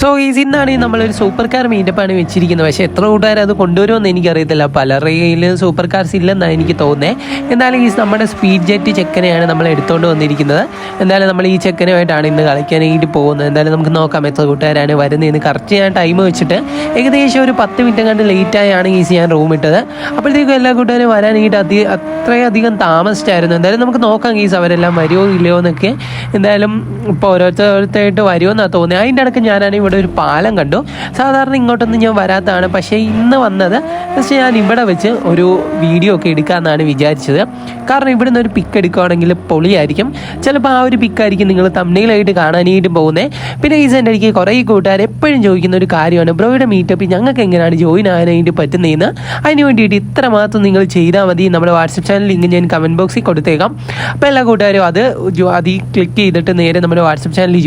So ഇന്നാണ് നമ്മളൊരു super car മീറ്റപ്പാണ് വെച്ചിരിക്കുന്നത്. പക്ഷേ എത്ര കൂട്ടുകാർ അത് കൊണ്ടുവരുമെന്ന് എനിക്കറിയത്തില്ല. പല റെയിലും സൂപ്പർ കാർസ് ഇല്ലെന്നാണ് എനിക്ക് തോന്നുന്നത്. എന്നാലും നമ്മുടെ സ്പീഡ് ജെറ്റ് ചെക്കനെയാണ് നമ്മൾ എടുത്തുകൊണ്ട് വന്നിരിക്കുന്നത്. എന്തായാലും നമ്മൾ ഈ ചെക്കനുമായിട്ടാണ് ഇന്ന് കളിക്കാനായിട്ട് പോകുന്നത്. എന്തായാലും നമുക്ക് നോക്കാം എത്ര കൂട്ടുകാരാണ് വരുന്നതെന്ന്. കറക്റ്റ് ഞാൻ ടൈം വെച്ചിട്ട് ഏകദേശം ഒരു 10 മിനിറ്റ് കണ്ട് ലേറ്റായാണ് ഞാൻ റൂം ഇട്ടത്. അപ്പോഴത്തേക്കും എല്ലാ കൂട്ടുകാരും വരാനായിട്ട് അത്രയധികം താമസിച്ചായിരുന്നു. എന്തായാലും നമുക്ക് നോക്കാം അവരെല്ലാം വരുമോ ഇല്ലയോ എന്നൊക്കെ. എന്തായാലും ഇപ്പോൾ ഓരോരുത്തരായിട്ട് വരുമോ എന്നാണ് തോന്നുന്നത്. അതിൻ്റെ ഇടയ്ക്ക് ഞാനാണെങ്കിൽ ഇവിടെ ഒരു പാലം കണ്ടു. സാധാരണ ഇങ്ങോട്ടൊന്നും ഞാൻ വരാത്തതാണ്, പക്ഷേ ഇന്ന് വന്നത് ജസ്റ്റ് ഞാൻ ഇവിടെ വെച്ച് ഒരു വീഡിയോ ഒക്കെ എടുക്കാമെന്നാണ് വിചാരിച്ചത്. കാരണം ഇവിടെ നിന്ന് ഒരു പിക്ക് എടുക്കുകയാണെങ്കിൽ പൊളിയായിരിക്കും. ചിലപ്പോൾ ആ ഒരു പിക്കായിരിക്കും നിങ്ങൾ തംബ്നെയിലായിട്ട് കാണാനായിട്ട് പോകുന്നത്. പിന്നെ എൻ്റെ ഇടയ്ക്ക് കുറേ കൂട്ടുകാർ എപ്പോഴും ചോദിക്കുന്ന ഒരു കാര്യമാണ്, ബ്രോയുടെ മീറ്റപ്പിൽ ഞങ്ങൾക്ക് എങ്ങനെയാണ് ജോയിൻ ആകാനായിട്ട് പറ്റുന്നതെന്ന്. അതിന് വേണ്ടിയിട്ട് ഇത്ര മാത്രം നിങ്ങൾ ചെയ്താൽ മതി. നമ്മുടെ വാട്സപ്പ് ചാനൽ ലിങ്ക് ഞാൻ കമൻറ്റ് ബോക്സിൽ കൊടുത്തേക്കാം. അപ്പോൾ എല്ലാ കൂട്ടുകാരും അതിൽ ക്ലിക്ക് ചെയ്തിട്ട് നേരെ നമ്മുടെ വാട്സപ്പ് ചാനലിൽ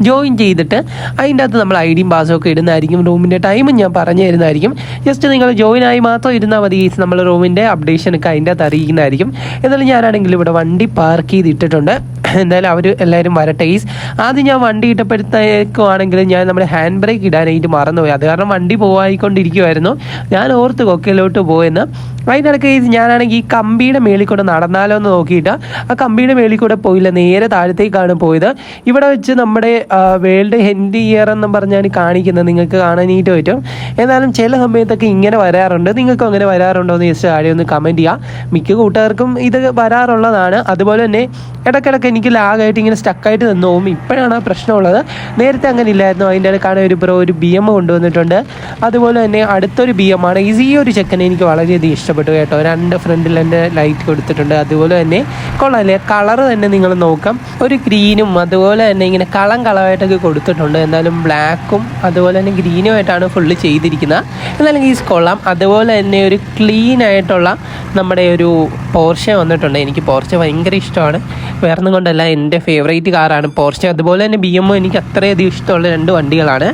ജോയിൻ ചെയ്തിട്ട് അതിൻ്റെ അകത്ത് നമ്മൾ ഐഡിയും പാസും ഒക്കെ ഇടുന്നതായിരിക്കും. റൂമിൻ്റെ ടൈമും ഞാൻ പറഞ്ഞു തരുന്നതായിരിക്കും. ജസ്റ്റ് നിങ്ങൾ ജോയിൻ ആയി മാത്രം ഇരുന്നാൽ മതി. നമ്മൾ റൂമിൻ്റെ അപ്ഡേഷനൊക്കെ അതിൻ്റെ അകത്ത് അറിയിക്കുന്നതായിരിക്കും. എന്നാലും ഞാനാണെങ്കിൽ ഇവിടെ വണ്ടി പാർക്ക് ചെയ്തിട്ടിട്ടുണ്ട്. എന്തായാലും അവർ എല്ലാവരും വരട്ടെ. ആദ്യം ഞാൻ വണ്ടി ഇട്ടപ്പോഴത്തേക്കുവാണെങ്കിൽ ഞാൻ നമ്മുടെ ഹാൻഡ് ബ്രേക്ക് ഇടാനായിട്ട് മറന്നുപോയി. അത് കാരണം വണ്ടി പോയിക്കൊണ്ടിരിക്കുമായിരുന്നു. ഞാൻ ഓർത്ത് കൊക്കയിലോട്ട് പോയെന്ന്. അതിനിടയ്ക്ക് ഞാനാണെങ്കിൽ ഈ കമ്പിയുടെ മേളിൽ കൂടെ നടന്നാലോ എന്ന് നോക്കിയിട്ട് ആ കമ്പിയുടെ മേളിൽ കൂടെ പോയില്ല, നേരെ താഴത്തേക്കാണ് പോയത്. ഇവിടെ വെച്ച് നമ്മുടെ വേൾഡ് ഹെൻഡ് ഇയർ എന്ന് പറഞ്ഞാണ് കാണിക്കുന്നത്. നിങ്ങൾക്ക് കാണാനായിട്ട് പറ്റും. എന്നാലും ചില സമയത്തൊക്കെ ഇങ്ങനെ വരാറുണ്ട്. നിങ്ങൾക്കും അങ്ങനെ വരാറുണ്ടോ എന്ന് ജസ്റ്റ് ആരെയും ഒന്ന് കമൻറ്റ് ചെയ്യുക. മിക്ക കൂട്ടുകാർക്കും ഇത് വരാറുള്ളതാണ്. അതുപോലെ തന്നെ ഇടയ്ക്കിടയ്ക്ക് എനിക്ക് ലാഗായിട്ട് ഇങ്ങനെ സ്റ്റക്കായിട്ട് നിന്ന് പോകും. ഇപ്പോഴാണ് ആ പ്രശ്നമുള്ളത്. നേരത്തെ അങ്ങനെ ഇല്ലായിരുന്നു. അതിൻ്റെ ഇടയ്ക്കാണ് ഒരു BM കൊണ്ടുവന്നിട്ടുണ്ട്. അതുപോലെ തന്നെ അടുത്തൊരു BM ആണ്. ഈ ഒരു ചെക്കനെ എനിക്ക് വളരെയധികം ഇഷ്ടപ്പെട്ടു കേട്ടോ. 2 ഫ്രണ്ടിൽ തന്നെ ലൈറ്റ് കൊടുത്തിട്ടുണ്ട്. അതുപോലെ തന്നെ കൊള്ളാല്ലേ, കളറ് തന്നെ നിങ്ങൾ നോക്കാം. ഒരു ഗ്രീനും അതുപോലെ തന്നെ ഇങ്ങനെ കളമായിട്ടൊക്കെ കൊടുത്തിട്ടുണ്ട്. എന്തായാലും ബ്ലാക്കും അതുപോലെ തന്നെ ഗ്രീനുമായിട്ടാണ് ഫുള്ള് ചെയ്തിരിക്കുന്നത്. എന്നാലും കൊള്ളാം. അതുപോലെ തന്നെ ഒരു ക്ലീൻ ആയിട്ടുള്ള നമ്മുടെ ഒരു പോർഷെ വന്നിട്ടുണ്ട്. എനിക്ക് പോർഷെ ഭയങ്കര ഇഷ്ടമാണ്. വേറൊന്നും കൊണ്ടല്ല, എൻ്റെ ഫേവറേറ്റ് കാറാണ് പോർഷെ. അതുപോലെ തന്നെ BM എനിക്ക് അത്രയധികം ഇഷ്ടമുള്ള 2 വണ്ടികളാണ്.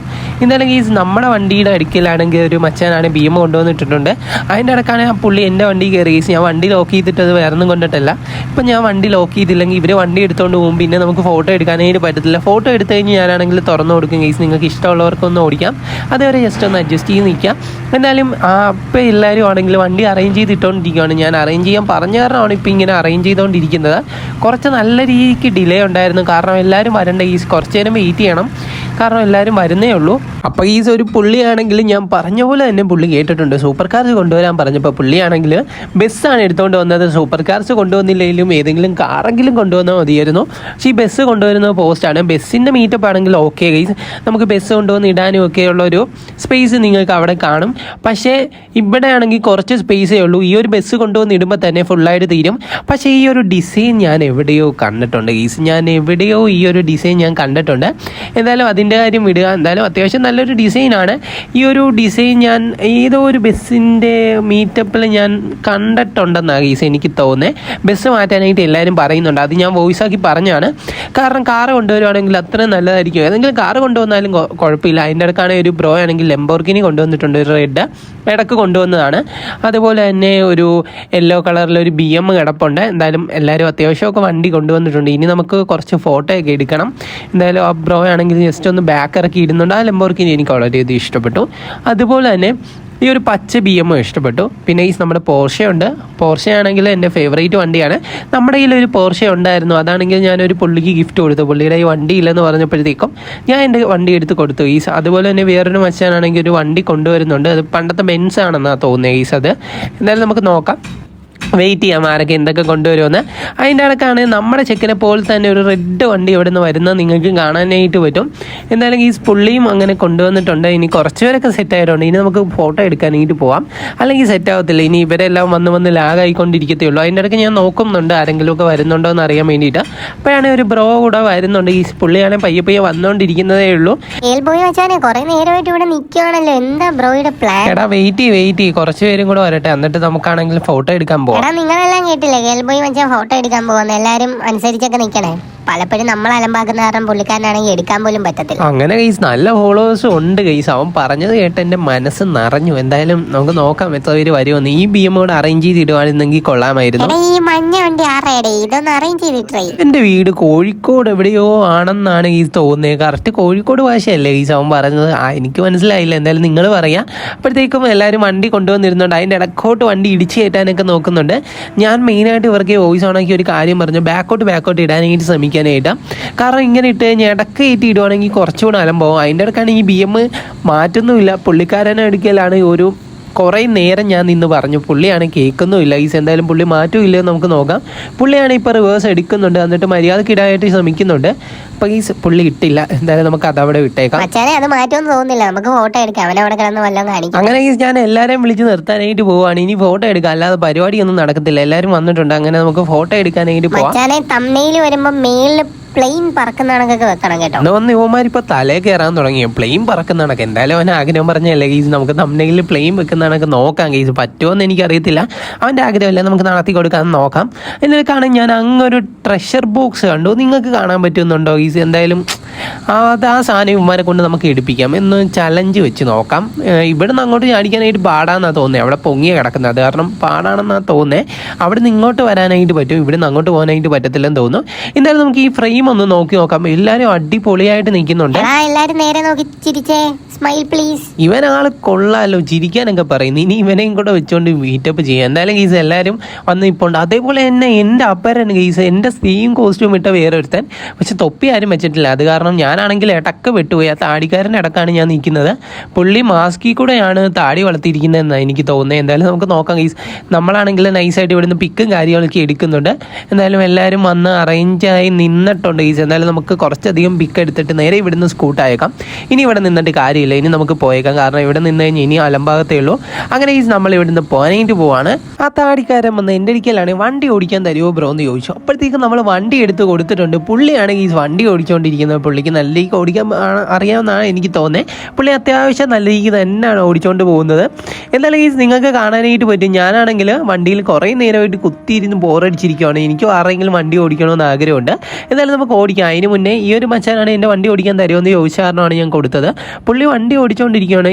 എന്തായാലും നമ്മുടെ വണ്ടിയുടെ അടുക്കലാണെങ്കിൽ ഒരു മച്ചാനാണ് BM കൊണ്ടുവന്നിട്ടുണ്ട്. അതിൻ്റെ ഇടയ്ക്കാണ് ആ പുള്ളി എൻ്റെ വണ്ടി കയറി. ഞാൻ വണ്ടി ലോക്ക് ചെയ്തിട്ടത് വേറൊന്നും കൊണ്ടിട്ടല്ല. ഇപ്പം ഞാൻ വണ്ടി ലോക്ക് ചെയ്തില്ലെങ്കിൽ ഇവർ വണ്ടി എടുത്തുകൊണ്ട് പോകും. പിന്നെ നമുക്ക് ഫോട്ടോ എടുക്കാനായിട്ട് പറ്റത്തില്ല. ഫോട്ടോ എടുത്തു കഴിഞ്ഞ് ഞാനാണെങ്കിൽ തുറന്നു കൊടുക്കും. നിങ്ങൾക്ക് ഇഷ്ടമുള്ളവർക്കൊന്ന് ഓടിക്കാം. അതുവരെ ജസ്റ്റ് ഒന്ന് അഡ്ജസ്റ്റ് ചെയ്ത് നിൽക്കാം. എന്തായാലും അപ്പം എല്ലാവരും ആണെങ്കിൽ വണ്ടി അറേഞ്ച് ചെയ്തിട്ടുകൊണ്ടിരിക്കുകയാണ്. ഞാൻ അറേഞ്ച് ചെയ്യാൻ പറഞ്ഞ കാരണമാണ് ഇപ്പം ഇങ്ങനെ അറേഞ്ച് ചെയ്തുകൊണ്ടിരിക്കുന്നത്. കുറച്ച് നല്ല രീതിക്ക് ഡിലേ ഉണ്ടായിരുന്നു. കാരണം എല്ലാവരും വരണ്ട. കുറച്ച് നേരം വെയിറ്റ് ചെയ്യണം. കാരണം എല്ലാവരും വരുന്നേ ഉള്ളൂ. അപ്പോൾ ഒരു പുള്ളിയാണെങ്കിൽ ഞാൻ പറഞ്ഞ പോലെ തന്നെ പുള്ളി കേട്ടിട്ടുണ്ട്. സൂപ്പർ കാർസ് കൊണ്ടുവരാൻ പറഞ്ഞപ്പോൾ പുള്ളിയാണെങ്കിൽ ബസ്സാണ് എടുത്തുകൊണ്ട് വന്നത്. സൂപ്പർ കാർസ് കൊണ്ടുവന്നില്ലെങ്കിലും ഏതെങ്കിലും കാറെങ്കിലും കൊണ്ടുവന്നാൽ മതിയായിരുന്നു. പക്ഷേ ഈ ബസ് കൊണ്ടുവരുന്നത് പോസ്റ്റാണ്. ബസ്സിൻ്റെ മീറ്റപ്പ് ആണെങ്കിൽ ഓക്കെ ഗൈസ്, നമുക്ക് ബസ് കൊണ്ടുവന്ന് ഇടാനും ഒക്കെയുള്ളൊരു സ്പേസ് നിങ്ങൾക്ക് അവിടെ കാണും. പക്ഷേ ഇവിടെ ആണെങ്കിൽ കുറച്ച് സ്പേസേ ഉള്ളൂ. ഈ ഒരു ബസ് കൊണ്ടുവന്ന് ഇടുമ്പോൾ തന്നെ ഫുള്ളായിട്ട് തീരും. പക്ഷേ ഈ ഒരു ഡിസൈൻ ഞാൻ എവിടെയോ കണ്ടിട്ടുണ്ട് ഗൈസ്. ഈ ഒരു ഡിസൈൻ ഞാൻ കണ്ടിട്ടുണ്ട്. എന്തായാലും അതിൻ്റെ കാര്യം വിടുക. എന്തായാലും അത്യാവശ്യം നല്ലൊരു ഡിസൈനാണ്. ഈ ഒരു ഡിസൈൻ ഞാൻ ഏതോ ഒരു ബസ്സിൻ്റെ മീറ്റപ്പിൽ ഞാൻ കണ്ടിട്ടുണ്ടെന്നാണ് ഗൈസ് എനിക്ക് തോന്നുന്നത്. ബസ് മാറ്റാനായിട്ട് എല്ലാവരും പറയുന്നുണ്ട്. അത് ഞാൻ വോയിസ് ആക്കി പറഞ്ഞാണ്. കാരണം കാറ് കൊണ്ടുവരുവാണെങ്കിൽ അത്രയും നല്ലതായിരിക്കും. ഏതെങ്കിലും കാറ് കൊണ്ടുവന്നാലും കുഴപ്പമില്ല. അതിൻ്റെ ഇടയ്ക്കാണ് ഒരു ബ്രോ ആണെങ്കിൽ ലംബോർഗിനി കൊണ്ടുവന്നിട്ടുണ്ട്. ഒരു റെഡ് ഇടയ്ക്ക് കൊണ്ടുവന്നതാണ്. അതുപോലെ തന്നെ ഒരു യെല്ലോ കളറിലൊരു BM കിടപ്പുണ്ട്. എന്തായാലും എല്ലാവരും അത്യാവശ്യമൊക്കെ വണ്ടി കൊണ്ടുവന്നിട്ടുണ്ട്. ഇനി നമുക്ക് കുറച്ച് ഫോട്ടോ ഒക്കെ എടുക്കണം. എന്തായാലും ആ ബ്രോ ആണെങ്കിൽ ജസ്റ്റ് ഒന്ന് ബാക്ക് ഇറക്കി ഇടുന്നുണ്ട്. ആ ലംബോർഗിനി എനിക്ക് വളരെയധികം ഇഷ്ടപ്പെട്ടു. അതുപോലെ തന്നെ ഈ ഒരു പച്ച BM ഇഷ്ടപ്പെട്ടു. പിന്നെ നമ്മുടെ പോർഷെ ഉണ്ട്. പോർഷെ ആണെങ്കിൽ എൻ്റെ ഫേവറേറ്റ് വണ്ടിയാണ്. നമ്മുടെ കയ്യിലൊരു പോർഷെ ഉണ്ടായിരുന്നു. അതാണെങ്കിൽ ഞാനൊരു പുള്ളിക്ക് ഗിഫ്റ്റ് കൊടുത്തു. പുള്ളിയുടെ ഈ വണ്ടി ഇല്ലെന്ന് പറഞ്ഞപ്പോഴത്തേക്കും ഞാൻ എൻ്റെ വണ്ടി എടുത്ത് കൊടുത്തു. അതുപോലെ തന്നെ വേറൊരു മച്ചാനാണെങ്കിൽ ഒരു വണ്ടി കൊണ്ടുവരുന്നുണ്ട്. അത് പണ്ടത്തെ ബെൻസ് ആണെന്നാണ് തോന്നുന്നത്. അത് എന്തായാലും നമുക്ക് നോക്കാം, വെയിറ്റ് ചെയ്യാം ആരൊക്കെ എന്തൊക്കെ കൊണ്ടുവരുമെന്ന്. അതിൻ്റെ ഇടയ്ക്കാണ് നമ്മുടെ ചെക്കനെ പോലെ തന്നെ ഒരു റെഡ് വണ്ടി ഇവിടെ നിന്ന് വരുന്നത് നിങ്ങൾക്ക് കാണാനായിട്ട് പറ്റും. എന്തായാലും പുള്ളിയും അങ്ങനെ കൊണ്ടുവന്നിട്ടുണ്ട്. ഇനി കുറച്ച് പേരൊക്കെ സെറ്റ് ആയിട്ടുണ്ട്. ഇനി നമുക്ക് ഫോട്ടോ എടുക്കാനായിട്ട് പോവാം. അല്ലെങ്കിൽ സെറ്റ് ആവത്തില്ല. ഇനി ഇവരെല്ലാം വന്ന് ലാഗായിക്കൊണ്ടിരിക്കത്തേ ഉള്ളൂ. അതിൻ്റെ ഇടയ്ക്ക് ഞാൻ നോക്കുന്നുണ്ട് ആരെങ്കിലുമൊക്കെ വരുന്നുണ്ടോ എന്ന് അറിയാൻ വേണ്ടിയിട്ട്. അപ്പോഴാണെങ്കിൽ ഒരു ബ്രോ കൂടെ വരുന്നുണ്ട്. പുള്ളിയാണെങ്കിൽ പയ്യെ വന്നുകൊണ്ടിരിക്കുന്നതേ ഉള്ളൂ. എടാ വെയിറ്റ് കുറച്ച് പേരും കൂടെ വരട്ടെ, എന്നിട്ട് നമുക്കാണെങ്കിൽ ഫോട്ടോ എടുക്കാൻ പോവാം. നിങ്ങളെല്ലാം കേട്ടില്ലേ, ഗേൾബോയ് മച്ചാൻ ഫോട്ടോ എടുക്കാൻ പോകുന്നത്. എല്ലാരും അനുസരിച്ചൊക്കെ നിൽക്കണേ. പലപ്പോഴും നമ്മൾ അലമ്പാക്കുന്ന കാരണം പുള്ളിക്കാരനാണെങ്കിൽ എടുക്കാൻ പോലും പറ്റത്തില്ല. അങ്ങനെ ഗൈസ് നല്ല ഫോളോവേഴ്സും ഉണ്ട് ഗൈസ്. അവൻ പറഞ്ഞത് കേട്ട് എൻ്റെ മനസ്സ് നിറഞ്ഞു. എന്തായാലും നമുക്ക് നോക്കാം എത്ര പേര് വരുമെന്ന്. ഈ BM കൂടെ അറേഞ്ച് ചെയ്തിടുവാണെങ്കിൽ കൊള്ളാമായിരുന്നു. ഈ മഞ്ഞ വണ്ടി ആറേടെ ഇതൊന്ന് അറേഞ്ച് ചെയ്തിട്ടേ. എൻ്റെ വീട് കോഴിക്കോട് എവിടെയോ ആണെന്നാണ് ഗൈസ് തോന്നുന്നത്. കറക്റ്റ് കോഴിക്കോട് ഭാഷയല്ലേ ഗൈസ് അവൻ പറഞ്ഞത്? എനിക്ക് മനസ്സിലായില്ല. എന്തായാലും നിങ്ങൾ പറയാം. അപ്പോഴത്തേക്കും എല്ലാവരും വണ്ടി കൊണ്ടുവന്നിരുന്നുണ്ട്. അതിൻ്റെ ഇടക്കോട്ട് വണ്ടി ഇടിച്ച് കയറ്റാനൊക്കെ നോക്കുന്നുണ്ട്. ഞാൻ മെയിനായിട്ട് ഇവർക്ക് വോയിസ് ഓണാക്കി ഒരു കാര്യം പറഞ്ഞു, ബാക്കോട്ട് ഇടാനായിട്ട് ശ്രമിക്കാനായിട്ട്. കാരണം ഇങ്ങനെ ഇട്ട് കഴിഞ്ഞാൽ ഇടക്ക് കയറ്റി ഇടുവാണെങ്കിൽ കുറച്ചുകൂടെ അലമ്പാവും. അതിൻ്റെ ഇടക്കാണ് ഈ BM മാറ്റുന്നുമില്ല. പുള്ളിക്കാരനെ എടുക്കലാണ് ഒരു കുറേ നേരം ഞാൻ നിന്ന് പറഞ്ഞു. പുള്ളിയാണ് കേൾക്കുന്നുമില്ല ഗൈസ്. എന്തായാലും പുള്ളി മാറ്റുമില്ലെന്ന് നമുക്ക് നോക്കാം. പുള്ളിയാണ് ഇപ്പോൾ റിവേഴ്സ് എടുക്കുന്നുണ്ട്, എന്നിട്ട് മര്യാദക്ക് ഇടാനായിട്ട് ശ്രമിക്കുന്നുണ്ട്. അപ്പോൾ ഗൈസ് പുള്ളി ഇട്ടില്ല. എന്തായാലും നമുക്ക് അതവിടെ വിട്ടേക്കാം. അത് മാറ്റമൊന്നും തോന്നുന്നില്ല. നമുക്ക് ഫോട്ടോ എടുക്കാം. അവനവിടെ കിടന്ന് വല്ലതും കാണിക്കാം. അങ്ങനെ ഗൈസ് ഞാൻ എല്ലാവരെയും വിളിച്ച് നിർത്താനായിട്ട് പോവുകയാണ്. ഇനി ഫോട്ടോ എടുക്കാം, അല്ലാതെ പരിപാടിയൊന്നും നടക്കത്തില്ല. എല്ലാവരും വന്നിട്ടുണ്ട്. അങ്ങനെ നമുക്ക് ഫോട്ടോ എടുക്കാനായിട്ട് പോവാം. തമ്മയിൽ വരുമ്പോൾ മേളിൽ പ്ലെയിൻ പറക്കുന്ന കണക്കൊക്കെ വെക്കണം കേട്ടോ. ഒന്ന് ഇവന്മാരിപ്പോൾ തലേ കയറാൻ തുടങ്ങി. പ്ലെയിൻ പറക്കുന്ന കണക്ക് എന്തായാലും അവൻ ആഗ്രഹം പറഞ്ഞല്ലേ ഗീസ്, നമുക്ക് തമ്മനയിൽ പ്ലെയിൻ വെക്കുന്ന കണക്ക് നോക്കാം ഗീസ്. പറ്റുമോയെന്ന് എനിക്കറിയത്തില്ല. അവൻ്റെ ആഗ്രഹമല്ല, നമുക്ക് നടത്തി കൊടുക്കാൻ നോക്കാം. എന്നിട്ടാണ് ഞാൻ അങ്ങൊരു ട്രഷർ ബോക്സ് കണ്ടു. നിങ്ങൾക്ക് കാണാൻ പറ്റുന്നുണ്ടോ ഗീസ്? എന്തായാലും ആ സാധനം ഇവന്മാരെ കൊണ്ട് നമുക്ക് എടുപ്പിക്കാം. എന്ന് ചലഞ്ച് വെച്ച് നോക്കാം. ഇവിടെ നിന്ന് അങ്ങോട്ട് ചാടിക്കാനായിട്ട് പാടാന്നാണ് തോന്നുന്നത്. അവിടെ പൊങ്ങിയ കിടക്കുന്നത്, അത് കാരണം പാടാണെന്നാണ് തോന്നുന്നത്. അവിടെ നിന്ന് ഇങ്ങോട്ട് വരാനായിട്ട് പറ്റും, ഇവിടെ നിന്ന് അങ്ങോട്ട് പോകാനായിട്ട് പറ്റത്തില്ലെന്ന് തോന്നുന്നു. എന്തായാലും നമുക്ക് ഈ ഫ്രെയിം ഒന്ന് നോക്കി നോക്കാം. എല്ലാവരും അടിപൊളിയായിട്ട് നിൽക്കുന്നുണ്ട്. ഇവൻ ആള് കൊള്ളാലോ, ചിരിക്കാനൊക്കെ പറയുന്നു. ഇനി ഇവനെയും കൂടെ വെച്ചുകൊണ്ട് മീറ്റപ്പ് ചെയ്യാം. എന്തായാലും ഗീസ് എല്ലാവരും വന്ന് ഇപ്പോൾ ഉണ്ട്. അതേപോലെ തന്നെ എൻ്റെ അപ്പരൻ ഗീസ്, എൻ്റെ സെയിം കോസ്റ്റ്യൂം ഇട്ട വേറെ ഒരുത്തൻ, പക്ഷെ തൊപ്പി ആരും വെച്ചിട്ടില്ല. അത് കാരണം ഞാനാണെങ്കിൽ ഇടക്ക് വെട്ടുപോയി. ആ താടിക്കാരൻ്റെ ഇടക്കാണ് ഞാൻ നിൽക്കുന്നത്. പുള്ളി മാസ്കിൽ കൂടെയാണ് താടി വളർത്തിയിരിക്കുന്നതെന്നാണ് എനിക്ക് തോന്നുന്നത്. എന്തായാലും നമുക്ക് നോക്കാം ഗീസ്. നമ്മളാണെങ്കിൽ നൈസായിട്ട് ഇവിടുന്ന് പിക്കും കാര്യങ്ങളൊക്കെ എടുക്കുന്നുണ്ട്. എന്തായാലും എല്ലാവരും വന്ന് അറേഞ്ചായി നിന്നിട്ടുണ്ട് ഗീസ്. എന്തായാലും നമുക്ക് കുറച്ചധികം പിക്ക് എടുത്തിട്ട് നേരെ ഇവിടുന്ന് സ്കൂട്ടായേക്കാം. ഇനി ഇവിടെ നിന്നിട്ട് കാര്യമില്ല, ഇനി നമുക്ക് പോയേക്കാം. കാരണം ഇവിടെ നിന്ന് കഴിഞ്ഞാൽ ഇനി അലമ്പാകത്തേ ഉള്ളൂ. അങ്ങനെ ഗീസ് നമ്മൾ ഇവിടുന്ന് പോകാനായിട്ട് പോവാണ്. ആ താടിക്കാരൻ വന്ന് എൻ്റെ അടുക്കലാണ് വണ്ടി ഓടിക്കാൻ തരുമോ ബ്രോ എന്ന് ചോദിച്ചു. അപ്പോഴത്തേക്കും നമ്മൾ വണ്ടി എടുത്ത് കൊടുത്തിട്ടുണ്ട്. പുള്ളിയാണ് ഗീസ് വണ്ടി ഓടിച്ചുകൊണ്ടിരിക്കുന്നത്. പുള്ളിക്ക് നല്ല രീതിക്ക് ഓടിക്കാൻ അറിയാമെന്നാണ് എനിക്ക് തോന്നുന്നത്. പുള്ളി അത്യാവശ്യം നല്ല രീതിക്ക് തന്നെയാണ് ഓടിച്ചുകൊണ്ട് പോകുന്നത്. എന്തായാലും ഗീസ് നിങ്ങൾക്ക് കാണാനായിട്ട് പറ്റും. ഞാനാണെങ്കിൽ വണ്ടിയിൽ കുറേ നേരമായിട്ട് കുത്തിയിരുന്ന് ബോറടിച്ചിരിക്കുകയാണ്. എനിക്കും ആരെങ്കിലും വണ്ടി ഓടിക്കണമെന്ന് ആഗ്രഹമുണ്ട്. എന്തായാലും നമുക്ക് ഓടിക്കാം. അതിന് മുന്നേ ഈ ഒരു മച്ചാനാണ് എൻ്റെ വണ്ടി ഓടിക്കാൻ തരുമോ ചോദിച്ച കാരണമാണ് ഞാൻ കൊടുത്തത്. പുള്ളി വണ്ടി ഓടിച്ചുകൊണ്ടിരിക്കുകയാണ്.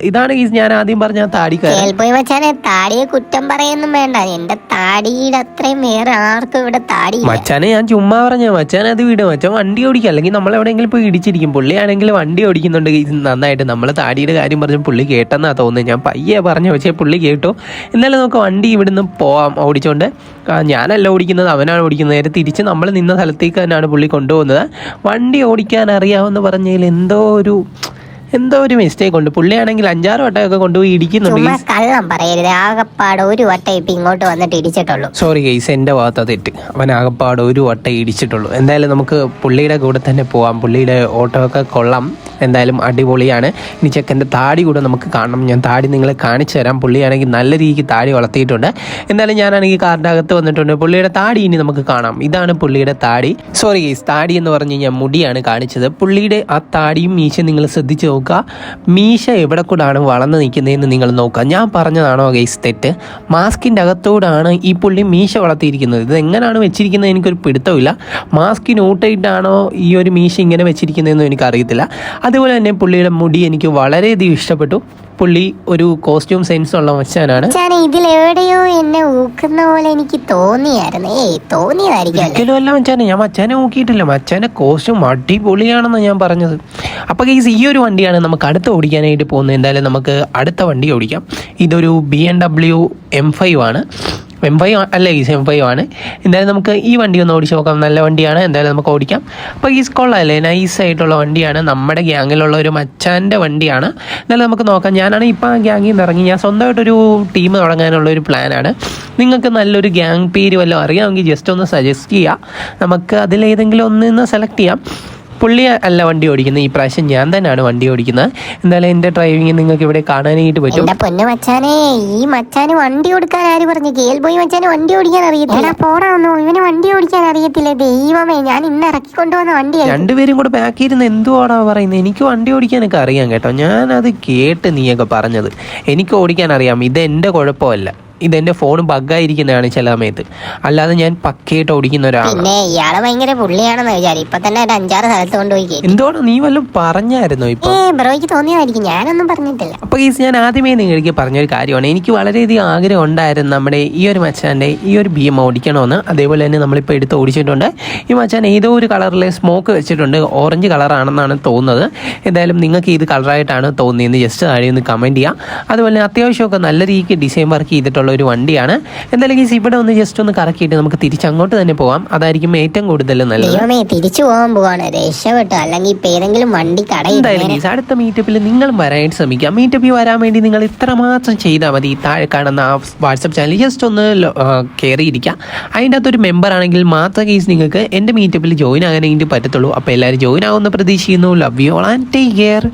ഇതാണ് ഗീസ് ഞാൻ ആദ്യം പറഞ്ഞ താടിക്കാരൻ. താടിയെ കുറ്റം പറയൊന്നും വേണ്ട. എന്റെ താടിയുടെ അത്രയും വേറെ ആർക്കും ഇവിടെ താടി. മച്ചാനെ ഞാൻ ചുമ്മാ പറഞ്ഞ മച്ചാൻ അത് വിടും. മച്ചാൻ വണ്ടി ഓടിക്കുക, അല്ലെങ്കിൽ നമ്മൾ എവിടെയെങ്കിലും പോയി ഇടിച്ചിരിക്കും. പുള്ളിയാണെങ്കിൽ വണ്ടി ഓടിക്കുന്നുണ്ട് നന്നായിട്ട്. നമ്മൾ താടിയുടെ കാര്യം പറഞ്ഞ പുള്ളി കേട്ടെന്നാണ് തോന്നുന്നത്. ഞാൻ പയ്യെ പറഞ്ഞു, പക്ഷേ പുള്ളി കേട്ടു. എന്നാലും നമുക്ക് വണ്ടി ഇവിടുന്ന് പോവാം ഓടിച്ചോണ്ട്. ഞാനല്ല ഓടിക്കുന്നത്, അവനാണ് ഓടിക്കുന്നത്. നേരെ തിരിച്ച് നമ്മൾ നിന്ന സ്ഥലത്തേക്ക് തന്നെയാണ് പുള്ളി കൊണ്ടുപോകുന്നത്. വണ്ടി ഓടിക്കാൻ അറിയാമെന്ന് പറഞ്ഞതിൽ എന്തോ ഒരു മിസ്റ്റേക്ക് ഉണ്ട്. പുള്ളിയാണെങ്കിൽ 5-6 വട്ടമൊക്കെ കൊണ്ടുപോയി ഇടിക്കുന്നുണ്ട്. കള്ളം പറയരുത്. ആകപ്പാട് ഒരു വട്ടം ഇപ്പം ഇങ്ങോട്ട് വന്നിട്ട് ഇടിച്ചിട്ടുള്ളൂ. സോറി ഗൈസ്, എൻ്റെ ഭാഗത്ത് തെറ്റ്. അവൻ ആകപ്പാട് ഒരു വട്ടം ഇടിച്ചിട്ടുള്ളൂ. എന്തായാലും നമുക്ക് പുള്ളിയുടെ കൂടെ തന്നെ പോവാം. പുള്ളിയുടെ ഓട്ടോ ഒക്കെ കൊള്ളാം, എന്തായാലും അടിപൊളിയാണ്. ഇനി ചെക്കൻ്റെ താടി കൂടെ നമുക്ക് കാണണം. ഞാൻ താടി നിങ്ങളെ കാണിച്ചു തരാം. പുള്ളിയാണെങ്കിൽ നല്ല രീതിക്ക് താടി വളർത്തിയിട്ടുണ്ട്. എന്തായാലും ഞാനാണെങ്കിൽ കാറിൻ്റെ അകത്ത് വന്നിട്ടുണ്ട്. പുള്ളിയുടെ താടി ഇനി നമുക്ക് കാണാം. ഇതാണ് പുള്ളിയുടെ താടി. സോറി ഗൈസ്, താടി എന്ന് പറഞ്ഞു കഴിഞ്ഞാൽ മുടിയാണ് കാണിച്ചത്. പുള്ളിയുടെ ആ താടിയും മീശ നിങ്ങൾ ശ്രദ്ധിച്ച് നോക്കുക. മീശ എവിടെ കൂടാണ് വളർന്ന് നിൽക്കുന്നതെന്ന് നിങ്ങൾ നോക്കുക. ഞാൻ പറഞ്ഞതാണോ ഗൈസ് തെറ്റ്? മാസ്കിൻ്റെ അകത്തോടാണ് ഈ പുള്ളി മീശ വളർത്തിയിരിക്കുന്നത്. ഇത് എങ്ങനെയാണ് വെച്ചിരിക്കുന്നത് എനിക്കൊരു പിടുത്തമില്ല. മാസ്കിന് ഊട്ടായിട്ടാണോ ഈ ഒരു മീശ ഇങ്ങനെ വെച്ചിരിക്കുന്നതെന്നും എനിക്കറിയത്തില്ല. അതുപോലെ തന്നെ പുള്ളിയുടെ മുടി എനിക്ക് വളരെയധികം ഇഷ്ടപ്പെട്ടു. പുള്ളി ഒരു കോസ്റ്റ്യൂം സെൻസ് ഉള്ള മച്ചാനാണ്. ഇതിലെവിടെയോ എന്നെ ഊക്കുന്ന പോലെ എനിക്ക് തോന്നിയായിരുന്നു. ഒരിക്കലും അല്ല മച്ചാനെ, ഞാൻ മച്ചാനെ ഊക്കിയിട്ടില്ല. മച്ചാനെ കോസ്റ്റ്യൂം അടിപൊളിയാണെന്ന് ഞാൻ പറഞ്ഞത്. അപ്പോൾ ഗൈസ് ഈ ഒരു വണ്ടിയാണ് നമുക്ക് അടുത്ത് ഓടിക്കാനായിട്ട് പോകുന്നത്. എന്തായാലും നമുക്ക് അടുത്ത വണ്ടി ഓടിക്കാം. ഇതൊരു BMW M5 ആണ്. M5 അല്ല ഗീസ്, M5 ആണ്. എന്തായാലും നമുക്ക് ഈ വണ്ടി ഒന്ന് ഓടിച്ച് നോക്കാം. നല്ല വണ്ടിയാണ്, എന്തായാലും നമുക്ക് ഓടിക്കാം. അപ്പോൾ ഗീസ് കൊള്ളാമല്ലേ, നൈസായിട്ടുള്ള വണ്ടിയാണ്. നമ്മുടെ ഗ്യാങ്ങിലുള്ള ഒരു മച്ചാൻ്റെ വണ്ടിയാണ്. എന്നാലും നമുക്ക് നോക്കാം. ഞാനാണ് ഇപ്പോൾ ആ ഗ്യാങ്ങിൽ നിന്ന് ഇറങ്ങി. ഞാൻ സ്വന്തമായിട്ടൊരു ടീം തുടങ്ങാനുള്ള ഒരു പ്ലാനാണ്. നിങ്ങൾക്ക് നല്ലൊരു ഗ്യാങ് പേര് വല്ലതും അറിയാമെങ്കിൽ ജസ്റ്റ് ഒന്ന് സജസ്റ്റ് ചെയ്യുക. നമുക്ക് അതിലേതെങ്കിലും ഒന്നിന്ന് സെലക്ട് ചെയ്യാം. പുള്ളി അല്ല വണ്ടി ഓടിക്കുന്നത്, ഈ പ്രാവശ്യം ഞാൻ തന്നെയാണ് വണ്ടി ഓടിക്കുന്നത്. എന്തായാലും എൻ്റെ ഡ്രൈവിങ് നിങ്ങൾക്ക് ഇവിടെ കാണാനായിട്ട് പറ്റും. പൊന്നു മച്ചാനെ, ഈ മച്ചാന് വണ്ടി കൊടുക്കാൻ ആര് പറഞ്ഞു? കേൽ പോയി മച്ചാന് വണ്ടി ഓടിക്കാൻ അറിയത്തില്ല. പോടാന്നോ, ഇവന് വണ്ടി ഓടിക്കാൻ അറിയത്തില്ല. ദൈവമേ, ഞാൻ ഇന്ന് ഇറക്കിക്കൊണ്ടുവന്ന വണ്ടി. രണ്ടുപേരും കൂടെ ബാക്കി ഇരുന്ന് എന്തുവാടാ പറയുന്നത്? എനിക്ക് വണ്ടി ഓടിക്കാനൊക്കെ അറിയാം കേട്ടോ. ഞാനത് കേട്ട് നീയൊക്കെ പറഞ്ഞത്. എനിക്ക് ഓടിക്കാൻ അറിയാം, ഇത് എൻ്റെ കുഴപ്പമല്ല. ഇതെൻ്റെ ഫോൺ ബഗ്ഗായിരിക്കുന്നതാണ് ചില സമയത്ത്, അല്ലാതെ ഞാൻ പക്കയായിട്ട് ഓടിക്കുന്ന ഒരാളാണ്. പിന്നെ ഇയാള് ഭയങ്കര പുള്ളിയാണെന്ന് വിചാരിക്കും. ഇപ്പൊ തന്നെ ഒരു 5-6 സ്ഥലത്ത് കൊണ്ടുപോയി കേറ്റി. എന്തോടാ നീ വല്ലതും പറഞ്ഞായിരുന്നോ ഇപ്പൊ? ബ്രോയ്ക്ക് തോന്നിയതായിരിക്കും, ഞാനൊന്നും പറഞ്ഞിട്ടില്ല. അപ്പോൾ ഗൈസ് ഞാൻ ആദ്യമേ നിങ്ങൾക്ക് പറഞ്ഞൊരു കാര്യമാണ്, എനിക്ക് വളരെയധികം ആഗ്രഹം ഉണ്ടായിരുന്നു നമ്മുടെ ഈ ഒരു മച്ചാൻ്റെ ഈ ഒരു BM ഓടിക്കണമെന്ന്. അതേപോലെ തന്നെ നമ്മളിപ്പോൾ എടുത്ത് ഓടിച്ചിട്ടുണ്ട്. ഈ മച്ചാൻ ഏതോ ഒരു കളറിലെ സ്മോക്ക് വെച്ചിട്ടുണ്ട്, ഓറഞ്ച് കളറാണെന്നാണ് തോന്നുന്നത്. എന്തായാലും നിങ്ങൾക്ക് ഇത് കളറായിട്ടാണ് തോന്നിയെന്ന് ജസ്റ്റ് താഴെ ഒന്ന് കമൻറ്റ് ചെയ്യുക. അതുപോലെ അത്യാവശ്യമൊക്കെ നല്ല രീതിക്ക് ഡിസൈൻ വർക്ക് ചെയ്തിട്ടുള്ള ഒരു വണ്ടിയാണ്. എന്തായാലും ഗൈസ് ഇവിടെ ഒന്ന് ജസ്റ്റ് ഒന്ന് കറക്കിയിട്ട് നമുക്ക് തിരിച്ചങ്ങോട്ട് തന്നെ പോകാം, അതായിരിക്കും ഏറ്റവും കൂടുതൽ നല്ലത്. തിരിച്ചു പോകാൻ പോവാണ്, രക്ഷപ്പെട്ടു. അല്ലെങ്കിൽ ഇപ്പൊ ഏതെങ്കിലും വണ്ടി കടയിൽ. എന്തായാലും ഗൈസ് അടുത്ത മീറ്റപ്പിൽ നിങ്ങളും വരാനായിട്ട് ശ്രമിക്കാം. മീറ്റപ്പിൽ വരാൻ വേണ്ടി നിങ്ങൾ ഇത്രമാത്രം ചെയ്താൽ മതി. താഴെ കാണുന്ന ആ വാട്സപ്പ് ചാനൽ ജസ്റ്റ് ഒന്ന് കയറിയിരിക്കുക. അതിൻ്റെ അകത്തൊരു മെമ്പർ ആണെങ്കിൽ മാത്രം ഗൈസ് നിങ്ങൾക്ക് എൻ്റെ മീറ്റപ്പിൽ ജോയിൻ ആകാനായിട്ട് പറ്റത്തുള്ളൂ. അപ്പോൾ എല്ലാവരും ജോയിൻ ആവുന്ന പ്രതീക്ഷിക്കുന്നു. Love you all and take care.